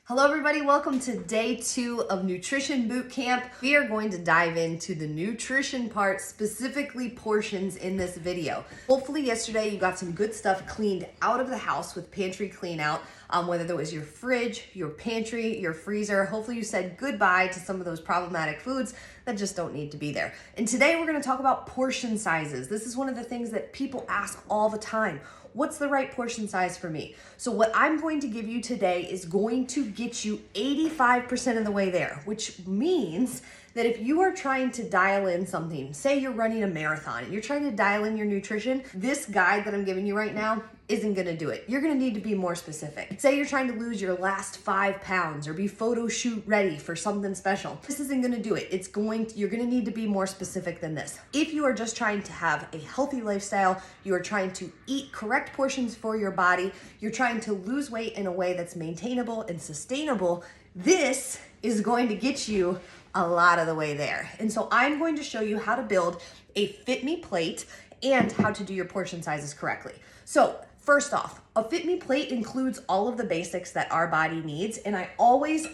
Hello everybody, welcome to day 2 of Nutrition Boot Camp. We are going to dive into the nutrition part, specifically portions in this video. Hopefully yesterday you got some good stuff cleaned out of the house with pantry clean out, whether that was your fridge, your pantry, your freezer. Hopefully you said goodbye to some of those problematic foods that just don't need to be there. And today we're going to talk about portion sizes. This is one of the things that people ask all the time. What's the right portion size for me? So what I'm going to give you today is going to get you 85% of the way there, which means that if you are trying to dial in something, say you're running a marathon and you're trying to dial in your nutrition, this guide that I'm giving you right now isn't gonna do it. You're gonna need to be more specific. Say you're trying to lose your last 5 pounds or be photo shoot ready for something special. This isn't gonna do it. You're gonna need to be more specific than this. If you are just trying to have a healthy lifestyle, you are trying to eat correct portions for your body, you're trying to lose weight in a way that's maintainable and sustainable, this is going to get you a lot of the way there. And so I'm going to show you how to build a Fit Me plate and how to do your portion sizes correctly. So first off, a Fit Me plate includes all of the basics that our body needs, and I always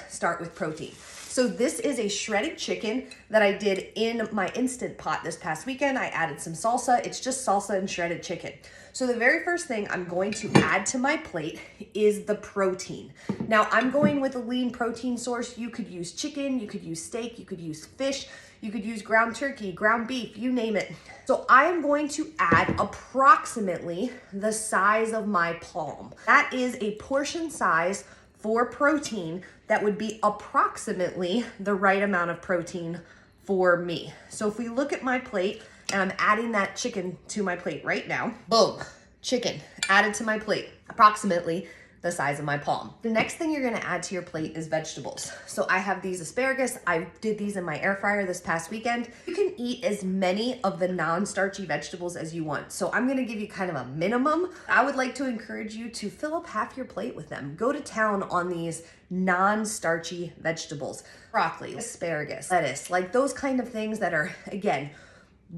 start with protein. So this is a shredded chicken that I did in my Instant Pot this past weekend. I added some salsa. It's just salsa and shredded chicken. So the very first thing I'm going to add to my plate is the protein. Now I'm going with a lean protein source. You could use chicken, you could use steak, you could use fish, you could use ground turkey, ground beef, you name it. So I am going to add approximately the size of my palm. That is a portion size for protein that would be approximately the right amount of protein for me. So if we look at my plate, and I'm adding that chicken to my plate right now, boom, chicken added to my plate, approximately the size of my palm. The next thing you're gonna add to your plate is vegetables. So I have these asparagus. I did these in my air fryer this past weekend. You can eat as many of the non-starchy vegetables as you want. So I'm gonna give you kind of a minimum. I would like to encourage you to fill up half your plate with them. Go to town on these non-starchy vegetables. Broccoli, asparagus, lettuce, like those kind of things that are, again,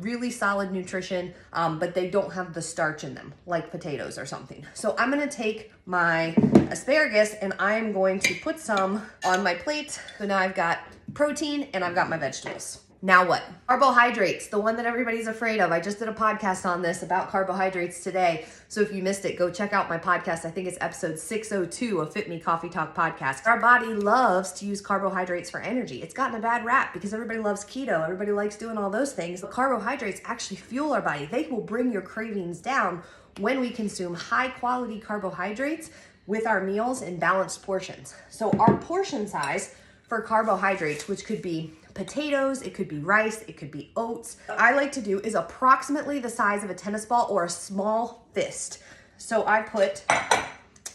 really solid nutrition, but they don't have the starch in them, like potatoes or something. So I'm gonna take my asparagus and I'm going to put some on my plate. So now I've got protein and I've got my vegetables. Now what? Carbohydrates, the one that everybody's afraid of. I just did a podcast on this about carbohydrates today. So if you missed it, go check out my podcast. I think it's episode 602 of Fit Me Coffee Talk podcast. Our body loves to use carbohydrates for energy. It's gotten a bad rap because everybody loves keto. Everybody likes doing all those things. But carbohydrates actually fuel our body. They will bring your cravings down when we consume high quality carbohydrates with our meals in balanced portions. So our portion size for carbohydrates, which could be potatoes, it could be rice, it could be oats. What I like to do is approximately the size of a tennis ball or a small fist. So I put,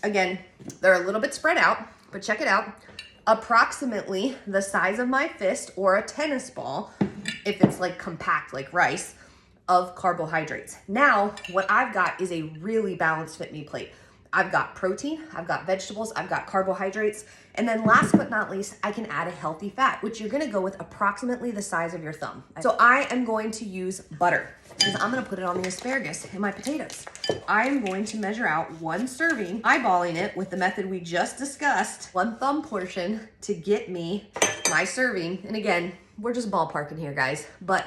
again, they're a little bit spread out, but check it out. Approximately the size of my fist or a tennis ball, if it's like compact like rice, of carbohydrates. Now, what I've got is a really balanced Fit Me plate. I've got protein, I've got vegetables, I've got carbohydrates, and then last but not least, I can add a healthy fat, which you're gonna go with approximately the size of your thumb. So I am going to use butter because I'm gonna put it on the asparagus and my potatoes. I am going to measure out 1 serving, eyeballing it with the method we just discussed, 1 thumb portion to get me my serving. And again, we're just ballparking here, guys, but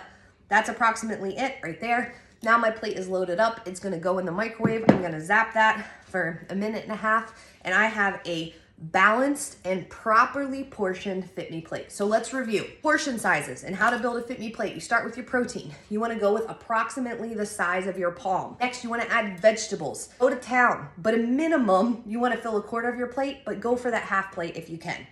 that's approximately it right there. Now my plate is loaded up. It's gonna go in the microwave. I'm gonna zap that for 1.5 minutes, and I have a balanced and properly portioned Fit Me plate. So let's review portion sizes and how to build a Fit Me plate. You start with your protein. You wanna go with approximately the size of your palm. Next, you wanna add vegetables. Go to town, but a minimum, you wanna fill 1/4 of your plate, but go for that half plate if you can.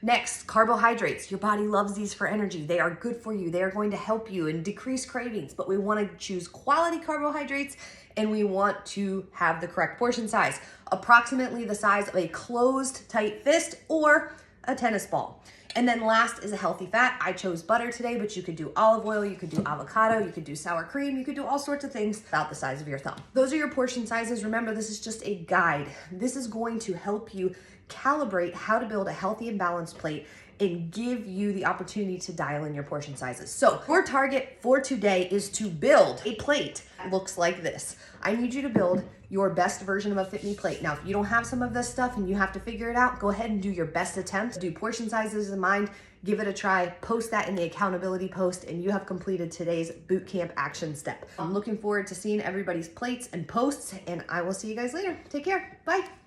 Next, carbohydrates. Your body loves these for energy. They are good for you. They are going to help you and decrease cravings, but we want to choose quality carbohydrates and we want to have the correct portion size. Approximately the size of a closed tight fist or a tennis ball. And then last is a healthy fat. I chose butter today, but you could do olive oil, you could do avocado, you could do sour cream, you could do all sorts of things about the size of your thumb. Those are your portion sizes. Remember, this is just a guide. This is going to help you calibrate how to build a healthy and balanced plate and give you the opportunity to dial in your portion sizes. So your target for today is to build a plate that looks like this. I need you to build your best version of a Fit Me plate. Now, if you don't have some of this stuff and you have to figure it out, go ahead and do your best attempt. Do portion sizes in mind, give it a try, post that in the accountability post, and you have completed today's bootcamp action step. I'm looking forward to seeing everybody's plates and posts, and I will see you guys later. Take care. Bye.